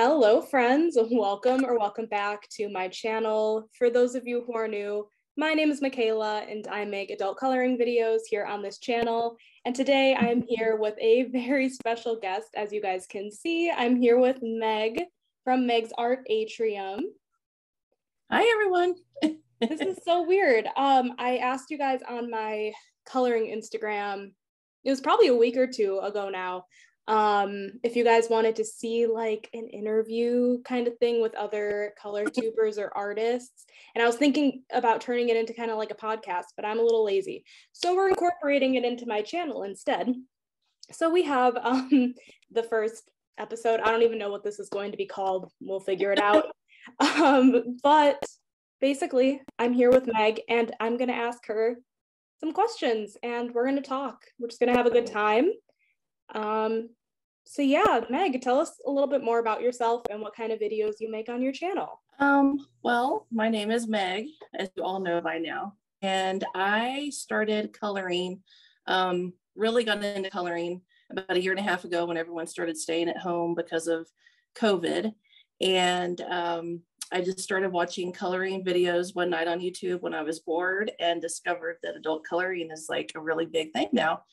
Hello, friends. Welcome or welcome back to my channel. For those of you who are new, my name is Michaela and I make adult coloring videos here on this channel. And today I'm here with a very special guest. As you guys can see, I'm here with Meg from Meg's Art Atrium. Hi, everyone. This is so weird. I asked you guys on my coloring Instagram, it was probably a week or two ago now, if you guys wanted to see like an interview kind of thing with other color tubers or artists. And I was thinking about turning it into kind of like a podcast, but I'm a little lazy. So we're incorporating it into my channel instead. So we have the first episode. I don't even know what this is going to be called. We'll figure it out. But basically, I'm here with Meg and I'm going to ask her some questions and we're going to talk. We're just going to have a good time. So yeah, Meg, tell us a little bit more about yourself and what kind of videos you make on your channel. Well, my name is Meg, as you all know by now, and I started coloring, really got into coloring about a year and a half ago when everyone started staying at home because of COVID. And I just started watching coloring videos one night on YouTube when I was bored and discovered that adult coloring is like a really big thing now.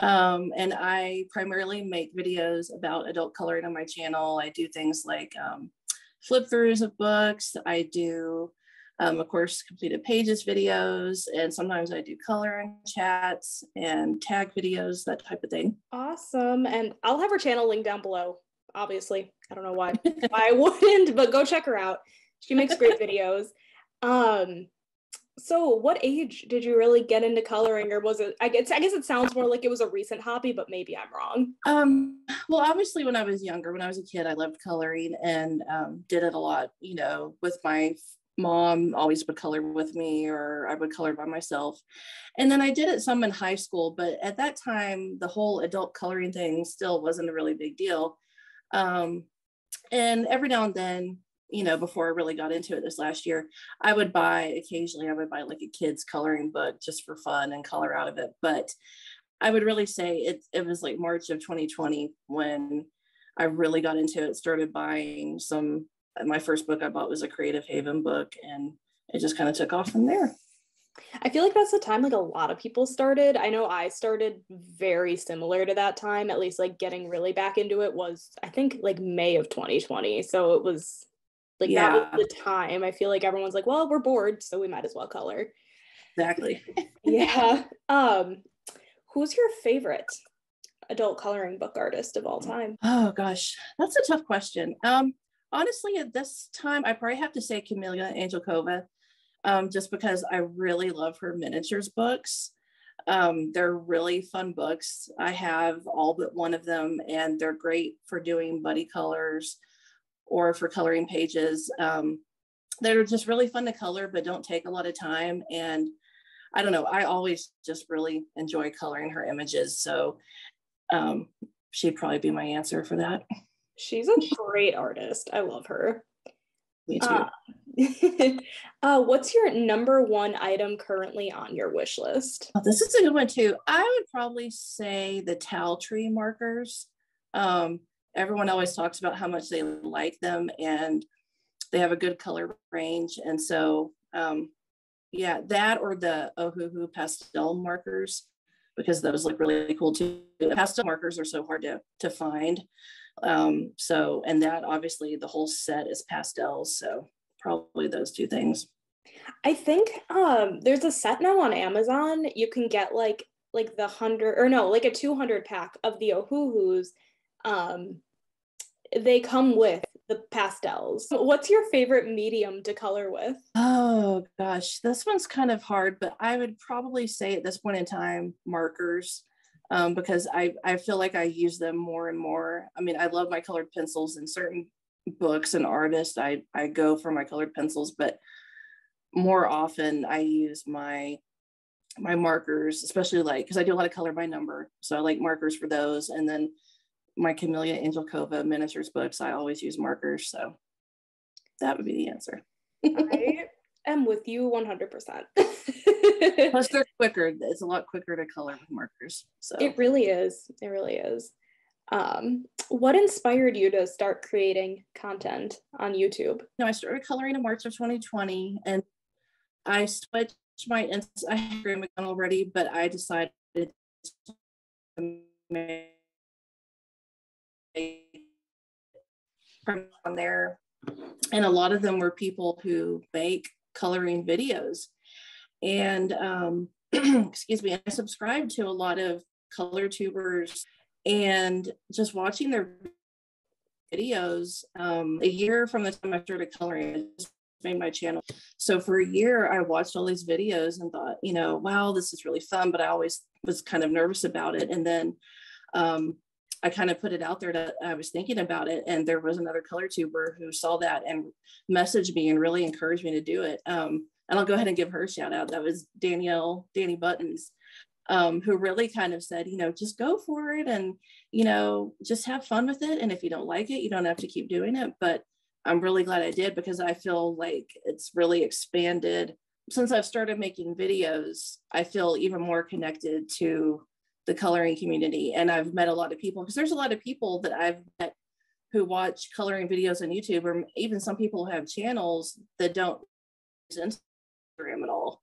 And I primarily make videos about adult coloring on my channel. I do things like flip throughs of books. I do, of course, completed pages videos, and sometimes I do coloring chats and tag videos, that type of thing. Awesome. And I'll have her channel linked down below, obviously. I don't know why I wouldn't, but go check her out. She makes great videos. So what age did you really get into coloring, or was it, I guess it sounds more like it was a recent hobby, but maybe I'm wrong. Well, obviously when I was younger, when I was a kid, I loved coloring and did it a lot, with my mom always would color with me, or I would color by myself. And then I did it some in high school, but at that time, the whole adult coloring thing still wasn't a really big deal. And every now and then, before I really got into it this last year, I would buy like a kid's coloring book just for fun and color out of it. But I would really say it was like March of 2020 when I really got into it, started buying my first book I bought was a Creative Haven book, and it just kind of took off from there. I feel like that's the time like a lot of people started. I know I started very similar to that time, at least like getting really back into it was, I think, like May of 2020. So it was like, yeah, that was the time. I feel like everyone's like, well, we're bored, so we might as well color. Exactly. Yeah. Who's your favorite adult coloring book artist of all time? Oh gosh, that's a tough question. Honestly, at this time, I probably have to say Camelia Angelkova, just because I really love her miniatures books. They're really fun books. I have all but one of them, and they're great for doing buddy colors or for coloring pages. They're just really fun to color, but don't take a lot of time. And I don't know, I always just really enjoy coloring her images. So she'd probably be my answer for that. She's a great artist. I love her. Me too. What's your number one item currently on your wish list? Oh, this is a good one too. I would probably say the towel tree markers. Everyone always talks about how much they like them and they have a good color range. And so, yeah, that or the Ohuhu pastel markers, because those look really cool too. Pastel markers are so hard to find. And that obviously the whole set is pastels. So probably those two things. I think there's a set now on Amazon. You can get like the 200 pack of the Ohuhus. They come with the pastels. What's your favorite medium to color with? Oh gosh, this one's kind of hard, but I would probably say at this point in time, markers, because I feel like I use them more and more. I mean, I love my colored pencils in certain books and artists. I go for my colored pencils, but more often I use my markers, especially because I do a lot of color by number. So I like markers for those. And then my Camelia Angelkova miniatures books, I always use markers. So that would be the answer. I am with you 100%. Plus they're quicker. It's a lot quicker to color with markers. So it really is. It really is. What inspired you to start creating content on YouTube? I started coloring in March of 2020, and I switched my Instagram account already, but I decided to make from on there. And a lot of them were people who make coloring videos. And excuse me, I subscribed to a lot of color tubers, and just watching their videos, a year from the time I started coloring, I just made my channel. So for a year, I watched all these videos and thought, wow, this is really fun, but I always was kind of nervous about it. And then I kind of put it out there that I was thinking about it. And there was another color tuber who saw that and messaged me and really encouraged me to do it. And I'll go ahead and give her a shout out. That was Danny Buttons, who really kind of said, just go for it and, just have fun with it. And if you don't like it, you don't have to keep doing it. But I'm really glad I did, because I feel like it's really expanded. Since I've started making videos, I feel even more connected to the coloring community. And I've met a lot of people, because there's a lot of people that I've met who watch coloring videos on YouTube, or even some people who have channels that don't use Instagram at all,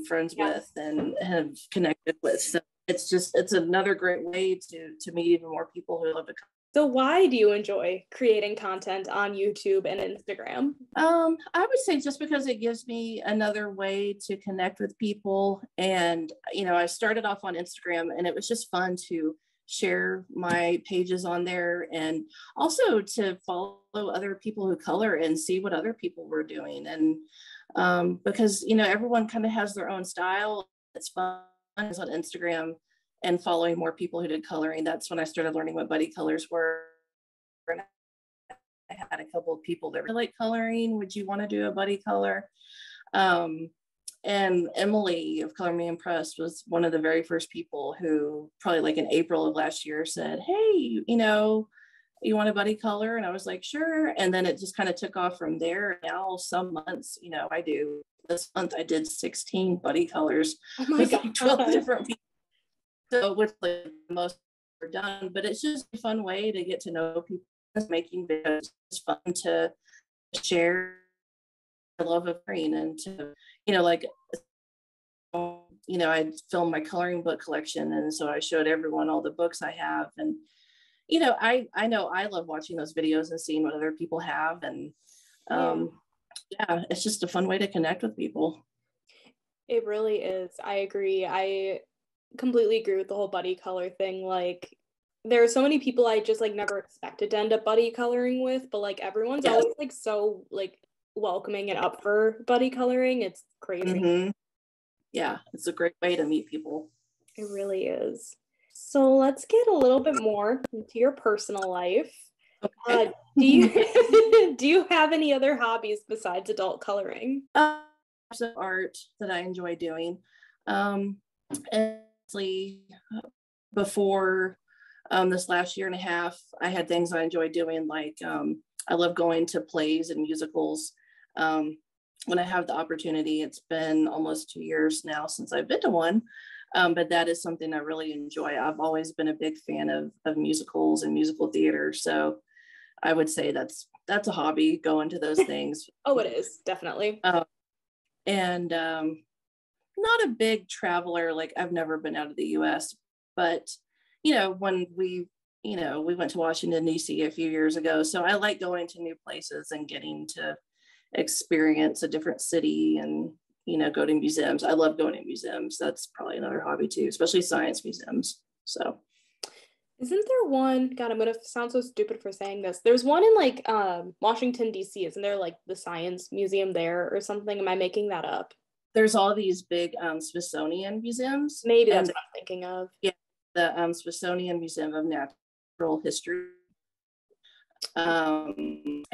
friends with and have connected with. So it's another great way to meet even more people who love to color. So why do you enjoy creating content on YouTube and Instagram? I would say just because it gives me another way to connect with people. And, I started off on Instagram, and it was just fun to share my pages on there, and also to follow other people who color and see what other people were doing. And because, everyone kind of has their own style. It's fun on Instagram, and following more people who did coloring. That's when I started learning what buddy colors were. And I had a couple of people that really like coloring. Would you want to do a buddy color? And Emily of Color Me Impressed was one of the very first people who, probably like in April of last year, said, hey, you want a buddy color? And I was like, sure. And then it just kind of took off from there. Now some months, I do. This month I did 16 buddy colors. Oh my God. Like 12 different people. So which like most are done, but it's just a fun way to get to know people. Making videos is fun to share the love of coloring, and to, I filmed my coloring book collection, and so I showed everyone all the books I have. And I know I love watching those videos and seeing what other people have. And yeah, it's just a fun way to connect with people. It really is. I agree. I completely agree with the whole buddy color thing. Like, there are so many people I just like never expected to end up buddy coloring with, but like everyone's always like so like welcoming and up for buddy coloring. It's crazy. Mm-hmm. Yeah, it's a great way to meet people. It really is. So let's get a little bit more into your personal life. Okay. Do you have any other hobbies besides adult coloring? Art that I enjoy doing. And before this last year and a half, I had things I enjoy doing, like I love going to plays and musicals when I have the opportunity. It's been almost 2 years now since I've been to one, but that is something I really enjoy. I've always been a big fan of musicals and musical theater, so I would say that's a hobby, going to those things. Oh, it is, definitely. And not a big traveler. Like, I've never been out of the US, but when we went to Washington, DC a few years ago. So I like going to new places and getting to experience a different city, and, go to museums. I love going to museums. That's probably another hobby too, especially science museums. So. Isn't there one, God, I'm gonna sound so stupid for saying this. There's one in like Washington, DC. Isn't there like the science museum there or something? Am I making that up? There's all these big Smithsonian museums. Maybe that's what I'm thinking of. Yeah, the Smithsonian Museum of Natural History, and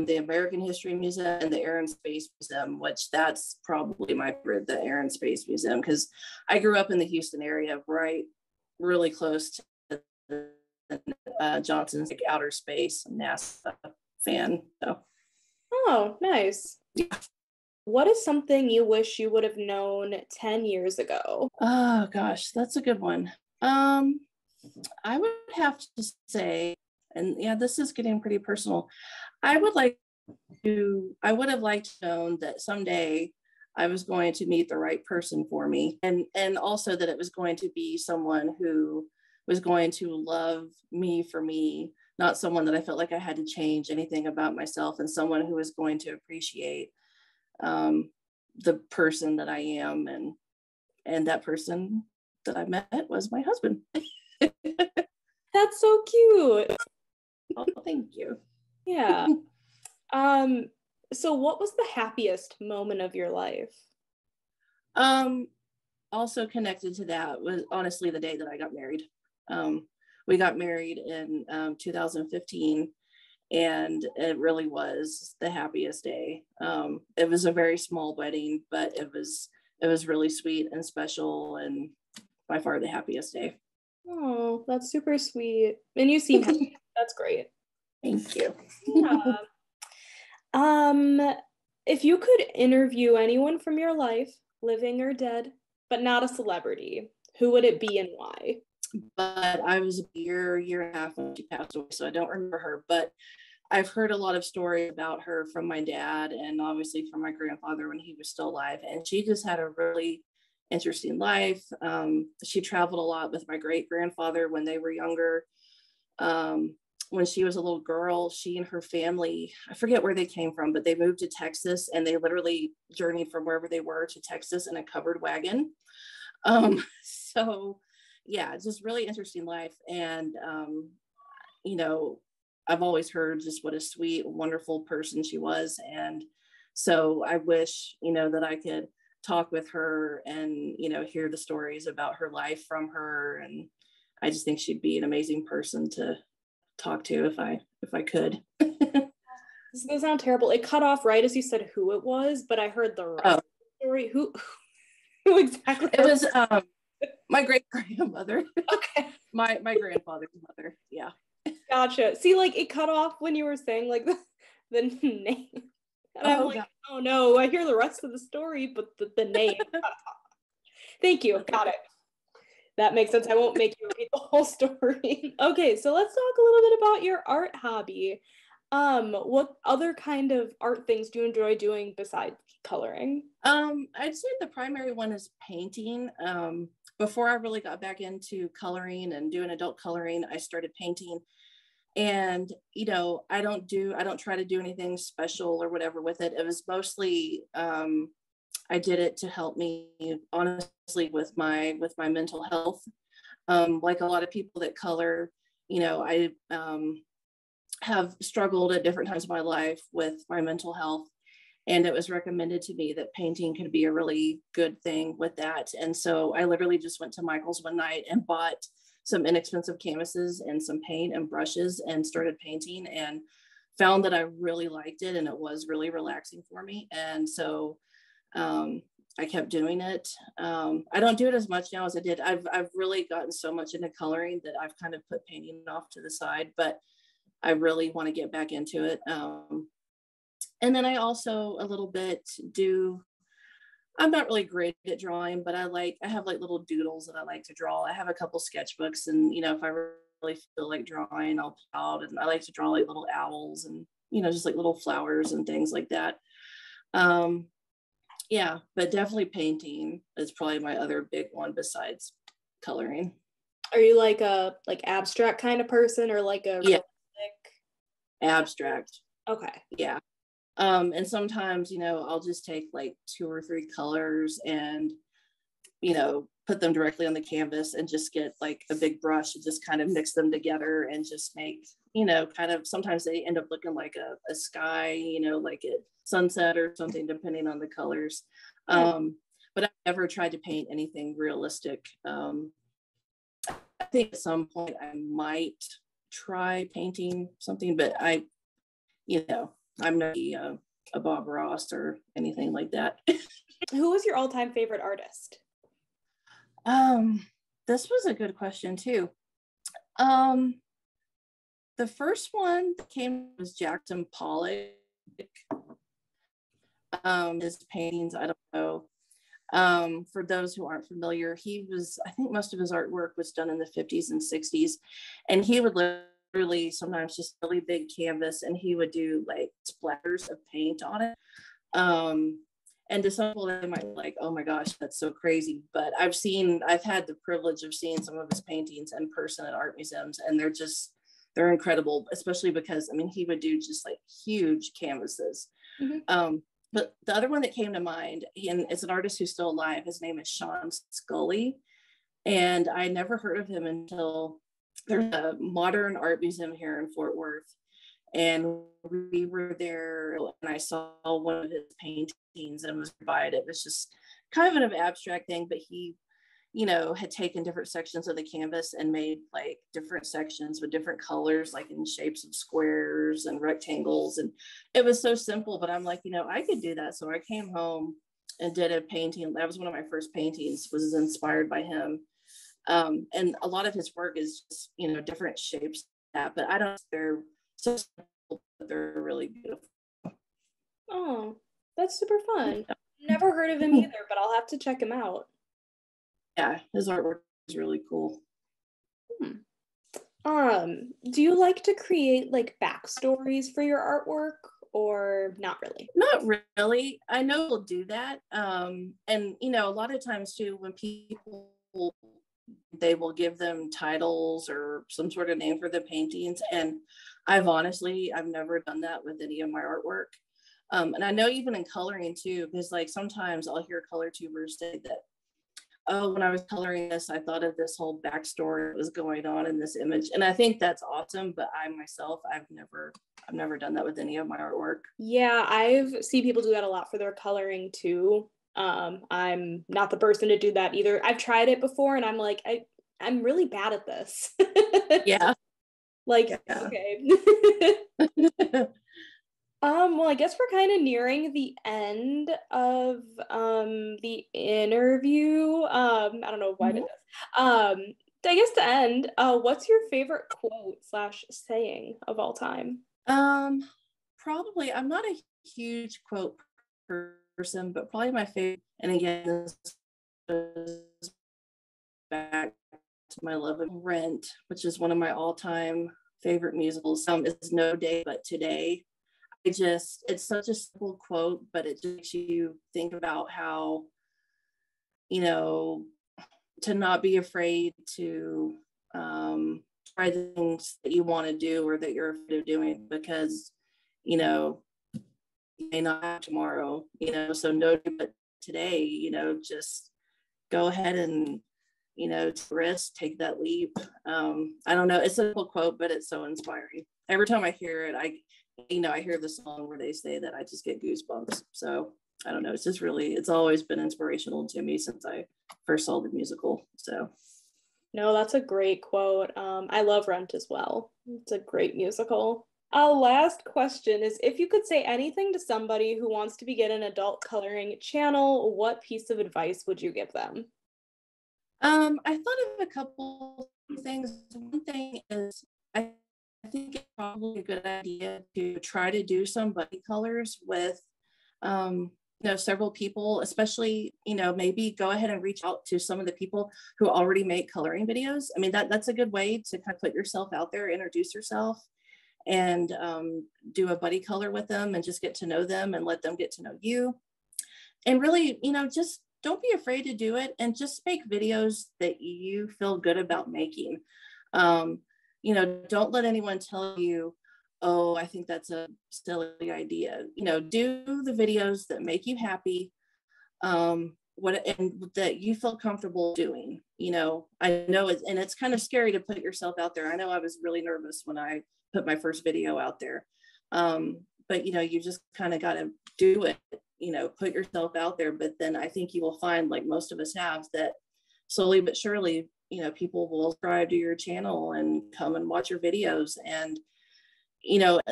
the American History Museum, and the Air and Space Museum, which that's probably my favorite, the Air and Space Museum, because I grew up in the Houston area, right, really close to Johnson's like outer space NASA fan. So. Oh, nice. Yeah. What is something you wish you would have known 10 years ago? Oh gosh, that's a good one. I would have to say, and yeah, this is getting pretty personal. I would have liked to know that someday I was going to meet the right person for me, and also that it was going to be someone who was going to love me for me, not someone that I felt like I had to change anything about myself, and someone who was going to appreciate the person that I am, and that person that I met was my husband. That's so cute. Oh, thank you. Yeah. So what was the happiest moment of your life? Also connected to that was honestly the day that I got married. We got married in 2015, and it really was the happiest day. It was a very small wedding, but it was really sweet and special, and by far the happiest day. Oh, that's super sweet. And you seem happy. That's great. Thank you. Yeah. If you could interview anyone from your life, living or dead, but not a celebrity, who would it be and why? But I was a year and a half when she passed away, so I don't remember her, but I've heard a lot of stories about her from my dad and obviously from my grandfather when he was still alive. And she just had a really interesting life. She traveled a lot with my great grandfather when they were younger. When she was a little girl, she and her family, I forget where they came from, but they moved to Texas, and they literally journeyed from wherever they were to Texas in a covered wagon. So yeah, just really interesting life. And, you know, I've always heard just what a sweet, wonderful person she was. And so I wish, that I could talk with her and, hear the stories about her life from her. And I just think she'd be an amazing person to talk to if I could. This is gonna sound terrible. It cut off right as you said who it was, but I heard the rest of the story. Who exactly? It was my great grandmother. Okay. My grandfather's mother. Yeah. Gotcha. See, like it cut off when you were saying like the name. And I'm like, God. Oh no, I hear the rest of the story, but the name. Thank you. Got it. That makes sense. I won't make you repeat the whole story. Okay, so let's talk a little bit about your art hobby. What other kind of art things do you enjoy doing besides coloring? I'd say the primary one is painting. Before I really got back into coloring and doing adult coloring, I started painting. And, I don't try to do anything special or whatever with it. It was mostly, I did it to help me honestly with my mental health. Like a lot of people that color, I have struggled at different times of my life with my mental health. And it was recommended to me that painting could be a really good thing with that. And so I literally just went to Michael's one night and bought some inexpensive canvases and some paint and brushes and started painting, and found that I really liked it, and it was really relaxing for me. And so I kept doing it. I don't do it as much now as I did. I've really gotten so much into coloring that I've kind of put painting off to the side, but I really want to get back into it. And then I also a little bit I'm not really great at drawing, but I have like little doodles that I like to draw. I have a couple sketchbooks, and, if I really feel like drawing, I'll put out, and I like to draw like little owls and, just like little flowers and things like that. Yeah, but definitely painting is probably my other big one besides coloring. Are you like a abstract kind of person, or like a realistic? Abstract. Okay. Yeah. And sometimes, I'll just take like 2 or 3 colors and, put them directly on the canvas and just get like a big brush and just kind of mix them together and just make, kind of, sometimes they end up looking like a sky, like a sunset or something, depending on the colors. But I've never tried to paint anything realistic. I think at some point I might try painting something, but I'm not a Bob Ross or anything like that. Who was your all-time favorite artist? This was a good question too. The first one that came was Jackson Pollock. His paintings, I don't know. For those who aren't familiar, I think most of his artwork was done in the 50s and 60s. And he would literally sometimes just really big canvas, and he would do like splatters of paint on it. And to some people they might be like, oh my gosh, that's so crazy. But I've had the privilege of seeing some of his paintings in person at art museums, and they're incredible, especially because, I mean, he would do just like huge canvases. Mm-hmm. But the other one that came to mind, and it's an artist who's still alive, his name is Sean Scully. And I never heard of him until there's a modern art museum here in Fort Worth. And we were there and I saw one of his paintings and was by it. It was just kind of an abstract thing, but he, you know, had taken different sections of the canvas and made like different sections with different colors, like in shapes of squares and rectangles. And it was so simple, but I'm like, you know, I could do that. So I came home and did a painting. That was one of my first paintings, was inspired by him. And a lot of his work is just, you know, different shapes, but they're so simple, but they're really beautiful. Oh, that's super fun. Never heard of him either, but I'll have to check him out. Yeah, his artwork is really cool. Do you like to create like backstories for your artwork, or not really? Not really. I know we'll do that. And you know, a lot of times too, when people, they will give them titles or some sort of name for the paintings. And I've never done that with any of my artwork. And I know even in coloring too, because like sometimes I'll hear color tubers say that, oh, when I was coloring this, I thought of this whole backstory that was going on in this image. And I think that's awesome. But I myself, I've never done that with any of my artwork. Yeah, I've seen people do that a lot for their coloring too. I'm not the person to do that either. I've tried it before and I'm like, I'm really bad at this. Yeah. Like, yeah. Okay. Well, I guess we're kind of nearing the end of the interview. I don't know why I did this. I guess to end, what's your favorite quote / saying of all time? Probably, I'm not a huge quote person, but probably my favorite, and again, this goes back to my love of Rent, which is one of my all-time favorite musicals, is No Day But Today. It's such a simple quote, but it just makes you think about how, you know, to not be afraid to try the things that you want to do or that you're afraid of doing, because, you know, you may not have tomorrow, you know, so no day but today, you know, just go ahead and, you know, risk, take that leap. I don't know, it's a simple quote, but it's so inspiring. Every time I hear it, I hear the song where they say that, I just get goosebumps. So I don't know, it's always been inspirational to me since I first saw the musical. So no, that's a great quote. I love Rent as well. It's a great musical. Our last question is, if you could say anything to somebody who wants to begin an adult coloring channel, what piece of advice would you give them? I thought of a couple things. One thing is, I think it's probably a good idea to try to do some buddy colors with, several people, especially, maybe go ahead and reach out to some of the people who already make coloring videos. I mean, that's a good way to kind of put yourself out there, introduce yourself, and do a buddy color with them and just get to know them and let them get to know you. And really, just don't be afraid to do it, and just make videos that you feel good about making. Don't let anyone tell you, oh, I think that's a silly idea. Do the videos that make you happy, and that you feel comfortable doing. I know it's kind of scary to put yourself out there. I know I was really nervous when I put my first video out there. But you just kind of got to do it, put yourself out there. But then I think you will find, like most of us have, that slowly but surely, people will subscribe to your channel and come and watch your videos. And,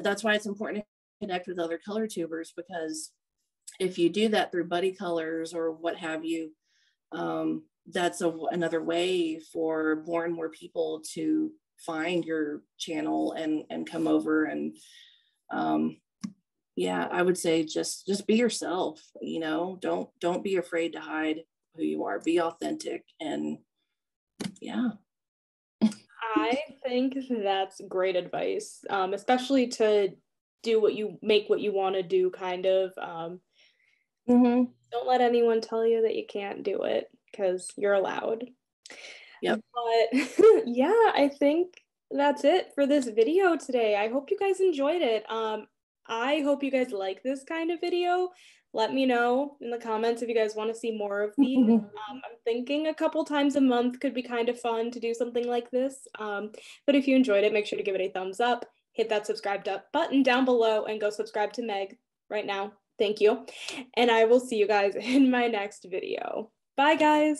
that's why it's important to connect with other color tubers, because if you do that through buddy colors or what have you, that's another way for more and more people to find your channel and come over and, Yeah, I would say just be yourself, you know, don't be afraid to hide who you are. Be authentic. And yeah. I think that's great advice, especially to do what you make what you want to do, kind of. Don't let anyone tell you that you can't do it because you're allowed. Yep. But yeah, I think that's it for this video today. I hope you guys enjoyed it. I hope you guys like this kind of video. Let me know in the comments if you guys want to see more of these. I'm thinking a couple times a month could be kind of fun to do something like this. But if you enjoyed it, make sure to give it a thumbs up, hit that subscribe button down below, and go subscribe to Meg right now. Thank you. And I will see you guys in my next video. Bye, guys.